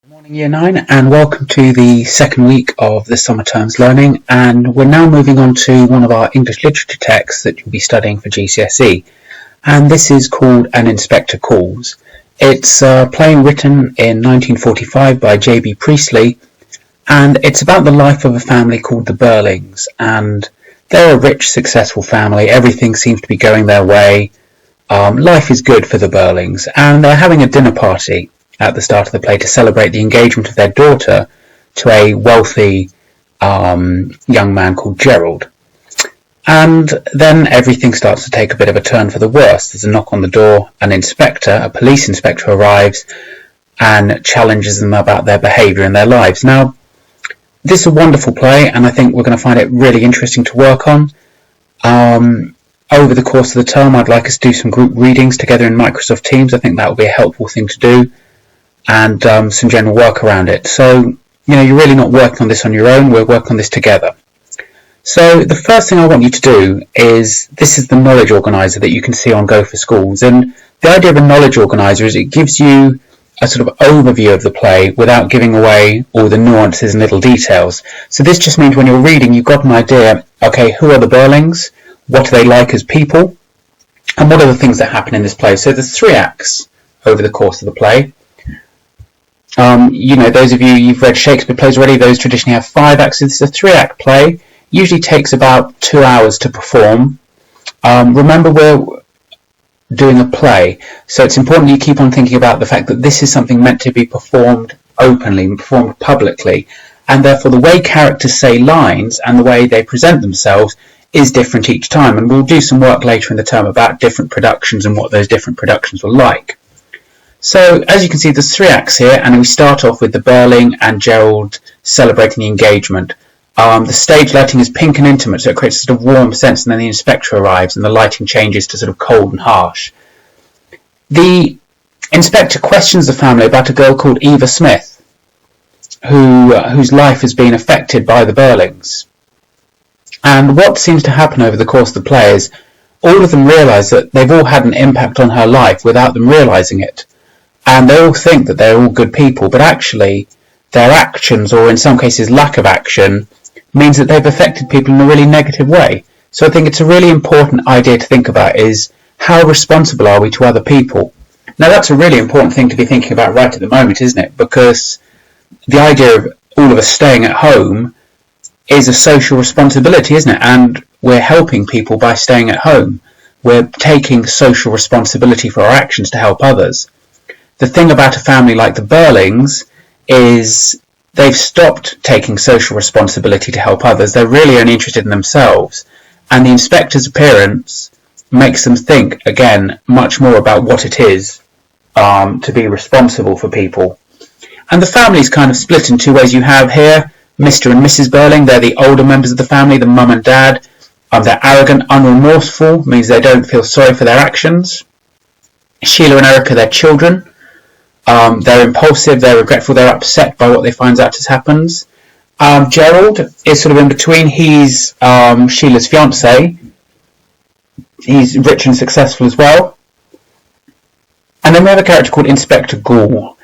Morning Year 9 and welcome to the second week of the summer term's learning, and we're now moving on to one of our English literature texts that you'll be studying for GCSE, and this is called An Inspector Calls. It's a play written in 1945 by J.B. Priestley, and it's about the life of a family called the Burlings, and they're a rich, successful family. Everything seems to be going their way. Life is good for the Burlings, and they're having a dinner party at the start of the play to celebrate the engagement of their daughter to a wealthy young man called Gerald. And then everything starts to take a bit of a turn for the worse. There's a knock on the door. A police inspector arrives and challenges them about their behaviour in their lives. Now, this is a wonderful play, and I think we're going to find it really interesting to work on. Over the course of the term, I'd like us to do some group readings together in Microsoft Teams. I think that would be a helpful thing to do, and some general work around it. So, you're really not working on this on your own. We're working on this together. So the first thing I want you to do is, this is the knowledge organiser that you can see on Go for Schools. And the idea of a knowledge organiser is it gives you a sort of overview of the play without giving away all the nuances and little details. So this just means when you're reading, you've got an idea, okay, who are the Burlings? What are they like as people? And what are the things that happen in this play? So there's 3 acts over the course of the play. Those of you, you've read Shakespeare plays already, those traditionally have 5 acts. This is a 3-act play. Usually takes about 2 hours to perform. Remember, we're doing a play, so it's important you keep on thinking about the fact that this is something meant to be performed openly, performed publicly, and therefore the way characters say lines and the way they present themselves is different each time. And we'll do some work later in the term about different productions and what those different productions were like. So, as you can see, there's 3 acts here, and we start off with the Burling and Gerald celebrating the engagement. The stage lighting is pink and intimate, so it creates a sort of warm sense, and then the inspector arrives and the lighting changes to sort of cold and harsh. The inspector questions the family about a girl called Eva Smith, whose life has been affected by the Burlings. And what seems to happen over the course of the play is all of them realise that they've all had an impact on her life without them realising it. And they all think that they're all good people, but actually their actions, or in some cases lack of action, means that they've affected people in a really negative way. So I think it's a really important idea to think about, is how responsible are we to other people? Now, that's a really important thing to be thinking about right at the moment, isn't it? Because the idea of all of us staying at home is a social responsibility, isn't it? And we're helping people by staying at home. We're taking social responsibility for our actions to help others. The thing about a family like the Burlings is they've stopped taking social responsibility to help others. They're really only interested in themselves. And the inspector's appearance makes them think, again, much more about what it is to be responsible for people. And the family's kind of split in 2 ways. You have here Mr. and Mrs. Burling. They're the older members of the family, the mum and dad. They're arrogant, unremorseful, means they don't feel sorry for their actions. Sheila and Erica, their children. They're impulsive, they're regretful, they're upset by what they find out has happened. Gerald is sort of in between. He's Sheila's fiancé. He's rich and successful as well. And then we have a character called Inspector Ghoul.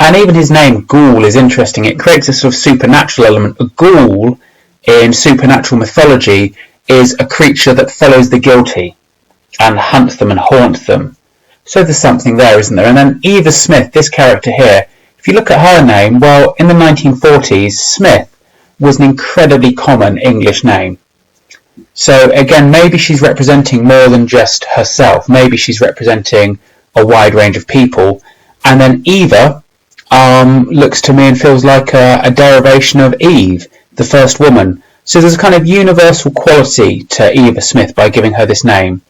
And even his name, Ghoul, is interesting. It creates a sort of supernatural element. A ghoul in supernatural mythology is a creature that follows the guilty and hunts them and haunts them. So there's something there, isn't there? And then Eva Smith, this character here, if you look at her name, well, in the 1940s, Smith was an incredibly common English name. So again, maybe she's representing more than just herself. Maybe she's representing a wide range of people. And then Eva looks to me and feels like a derivation of Eve, the first woman. So there's a kind of universal quality to Eva Smith by giving her this name.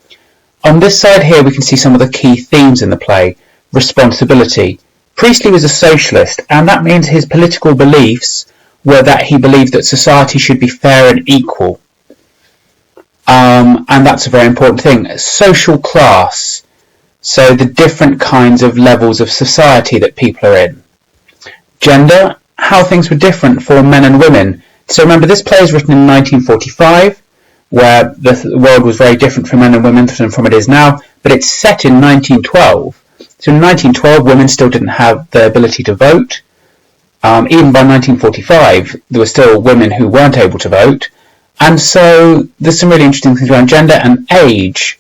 On this side here, we can see some of the key themes in the play. Responsibility. Priestley was a socialist, and that means his political beliefs were that he believed that society should be fair and equal. And that's a very important thing. Social class. So the different kinds of levels of society that people are in. Gender. How things were different for men and women. So remember, this play is written in 1945. Where the world was very different for men and women than from it is now, but it's set in 1912. So in 1912, women still didn't have the ability to vote. Even by 1945, there were still women who weren't able to vote. And so there's some really interesting things around gender and age.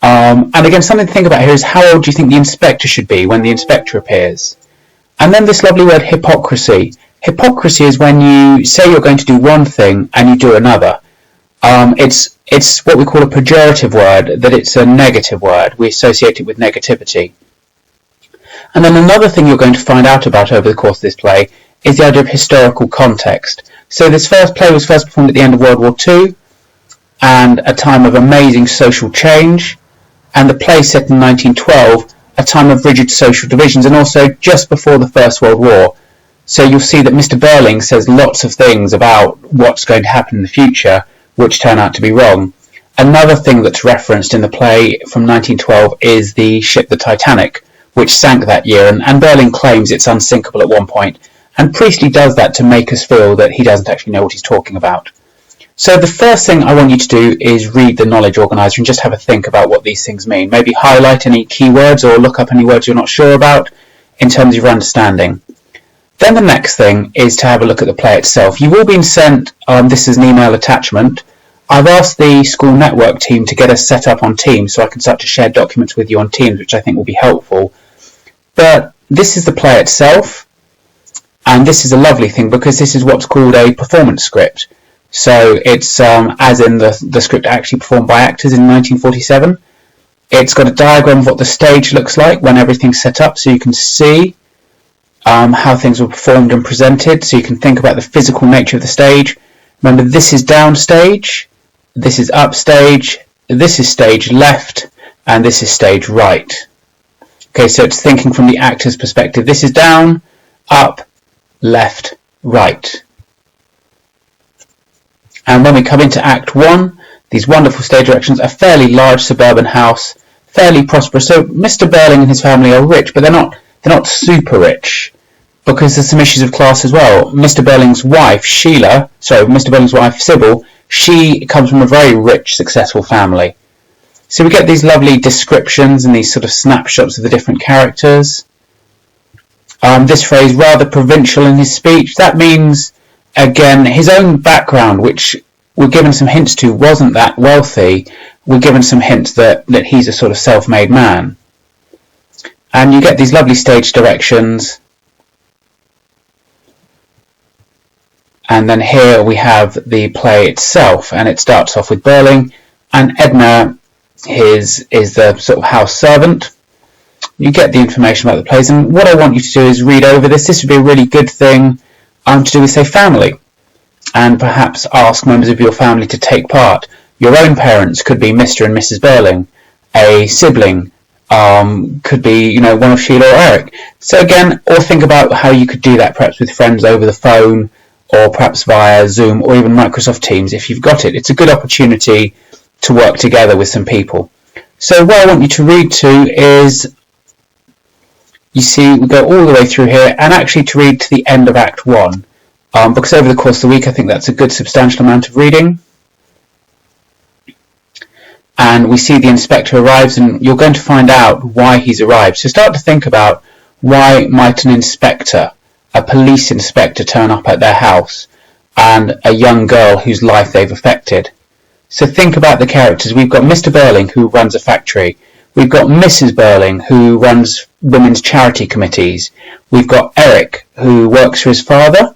And again, something to think about here is how old do you think the inspector should be when the inspector appears? And then this lovely word hypocrisy. Hypocrisy is when you say you're going to do one thing and you do another. It's what we call a pejorative word, that it's a negative word. We associate it with negativity. And then another thing you're going to find out about over the course of this play is the idea of historical context. So this first play was first performed at the end of World War II and a time of amazing social change, and the play set in 1912, a time of rigid social divisions, and also just before the First World War. So you'll see that Mr. Burling says lots of things about what's going to happen in the future, which turn out to be wrong. Another thing that's referenced in the play from 1912 is the ship the Titanic, which sank that year, and Burling claims it's unsinkable at one point. And Priestley does that to make us feel that he doesn't actually know what he's talking about. So the first thing I want you to do is read the knowledge organiser and just have a think about what these things mean. Maybe highlight any keywords or look up any words you're not sure about in terms of your understanding. Then the next thing is to have a look at the play itself. You've all been sent, this is an email attachment. I've asked the school network team to get us set up on Teams so I can start to share documents with you on Teams, which I think will be helpful. But this is the play itself. And this is a lovely thing because this is what's called a performance script. So it's as in the script actually performed by actors in 1947. It's got a diagram of what the stage looks like when everything's set up, so you can see how things were performed and presented, so you can think about the physical nature of the stage. Remember, this is downstage, this is upstage, this is stage left, and this is stage right. Okay, so it's thinking from the actor's perspective. This is down, up, left, right. And when we come into Act 1, these wonderful stage directions, a fairly large suburban house, fairly prosperous. So Mr. Burling and his family are rich, but they're not super rich, because there's some issues of class as well. Mr. Burling's wife, Sybil, she comes from a very rich, successful family. So we get these lovely descriptions and these sort of snapshots of the different characters. This phrase, rather provincial in his speech, that means, again, his own background, which we're given some hints to, wasn't that wealthy. We're given some hints that he's a sort of self-made man. And you get these lovely stage directions. And then here we have the play itself, and it starts off with Burling, and Edna is the sort of house servant. You get the information about the plays, and what I want you to do is read over this. This would be a really good thing to do with, say, family, and perhaps ask members of your family to take part. Your own parents could be Mr. and Mrs. Burling. A sibling could be, one of Sheila or Eric. So again, or think about how you could do that perhaps with friends over the phone, or perhaps via Zoom or even Microsoft Teams if you've got it. It's a good opportunity to work together with some people. So what I want you to read to is, you see, we go all the way through here, and actually to read to the end of Act 1, because over the course of the week I think that's a good substantial amount of reading. And we see the inspector arrives, and you're going to find out why he's arrived. So start to think about, why might an inspector, a police inspector, turn up at their house, and a young girl whose life they've affected? So think about the characters. We've got Mr. Burling, who runs a factory. We've got Mrs. Burling, who runs women's charity committees. We've got Eric, who works for his father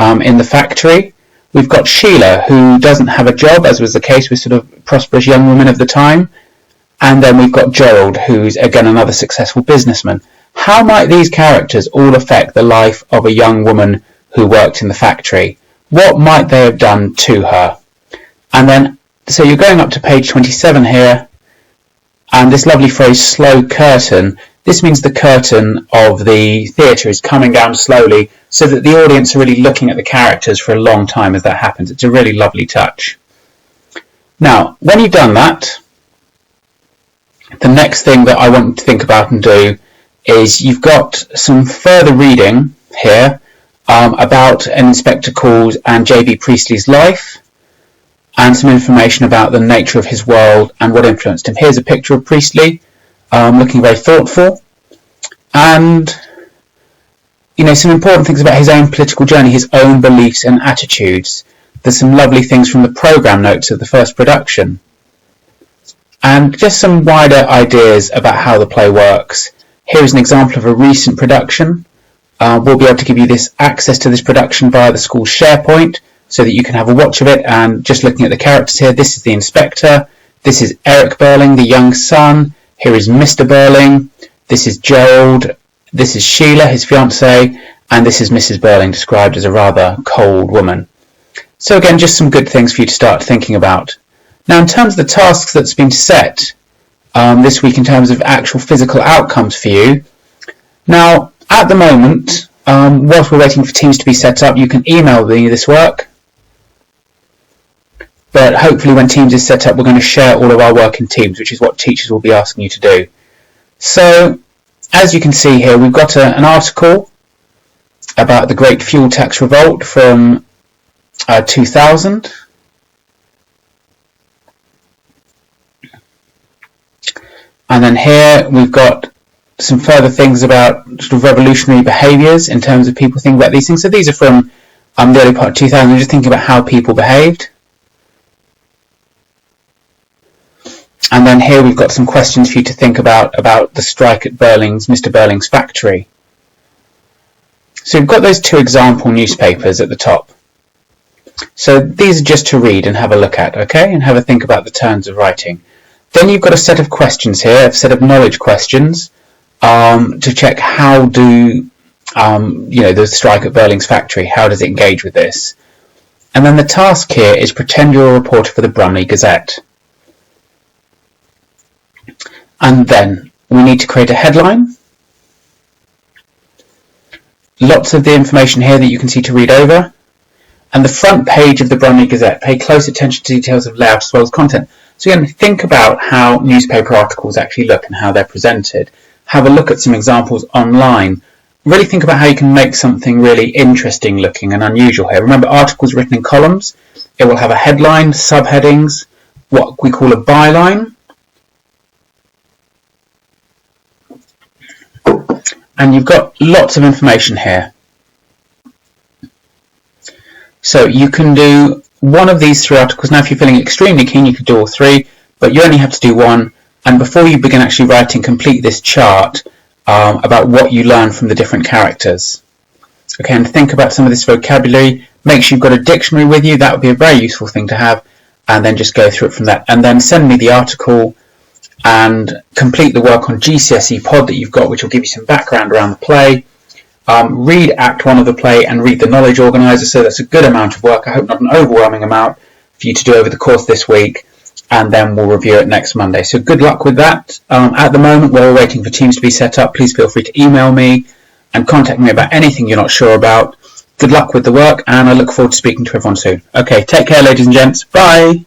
in the factory. We've got Sheila, who doesn't have a job, as was the case with sort of prosperous young women of the time. And then we've got Gerald, who's, again, another successful businessman. How might these characters all affect the life of a young woman who worked in the factory? What might they have done to her? And then, so you're going up to page 27 here, and this lovely phrase, slow curtain, this means the curtain of the theatre is coming down slowly so that the audience are really looking at the characters for a long time as that happens. It's a really lovely touch. Now, when you've done that, the next thing that I want you to think about and do is you've got some further reading here about an inspector called and J.B. Priestley's life, and some information about the nature of his world and what influenced him. Here's a picture of Priestley, looking very thoughtful, and some important things about his own political journey, his own beliefs and attitudes. There's some lovely things from the programme notes of the first production. And just some wider ideas about how the play works. Here is an example of a recent production. We'll be able to give you this access to this production via the school's SharePoint so that you can have a watch of it. And just looking at the characters here, this is the inspector, this is Eric Burling, the young son, here is Mr. Burling, this is Gerald, this is Sheila, his fiancée, and this is Mrs. Burling, described as a rather cold woman. So again, just some good things for you to start thinking about. Now, in terms of the tasks that's been set this week in terms of actual physical outcomes for you, now, at the moment, whilst we're waiting for teams to be set up, you can email me this work. But hopefully when Teams is set up, we're going to share all of our work in Teams, which is what teachers will be asking you to do. So, as you can see here, we've got an article about the Great Fuel Tax Revolt from 2000. And then here we've got some further things about sort of revolutionary behaviours in terms of people thinking about these things. So these are from the early part of 2000, just thinking about how people behaved. And then here we've got some questions for you to think about the strike at Mr. Burling's factory. So we've got those two example newspapers at the top. So these are just to read and have a look at, okay, and have a think about the turns of writing. Then you've got a set of questions here, a set of knowledge questions to check how do the strike at Burling's factory, how does it engage with this? And then the task here is pretend you're a reporter for the Brumley Gazette. And then we need to create a headline. Lots of the information here that you can see to read over. And the front page of the Brumley Gazette. Pay close attention to details of layout as well as content. So again, think about how newspaper articles actually look and how they're presented. Have a look at some examples online. Really think about how you can make something really interesting looking and unusual here. Remember, articles written in columns. It will have a headline, subheadings, what we call a byline. And you've got lots of information here. So you can do one of these three articles. Now, if you're feeling extremely keen, you could do all three, but you only have to do one. And before you begin actually writing, complete this chart about what you learn from the different characters. Okay, and think about some of this vocabulary. Make sure you've got a dictionary with you. That would be a very useful thing to have. And then just go through it from that. And then send me the article and complete the work on GCSE Pod that you've got, which will give you some background around the play. Read Act 1 of the play and read the Knowledge Organiser, so that's a good amount of work. I hope not an overwhelming amount for you to do over the course this week, and then we'll review it next Monday. So good luck with that. At the moment, while we're waiting for Teams to be set up, please feel free to email me and contact me about anything you're not sure about. Good luck with the work, and I look forward to speaking to everyone soon. Okay, take care, ladies and gents. Bye!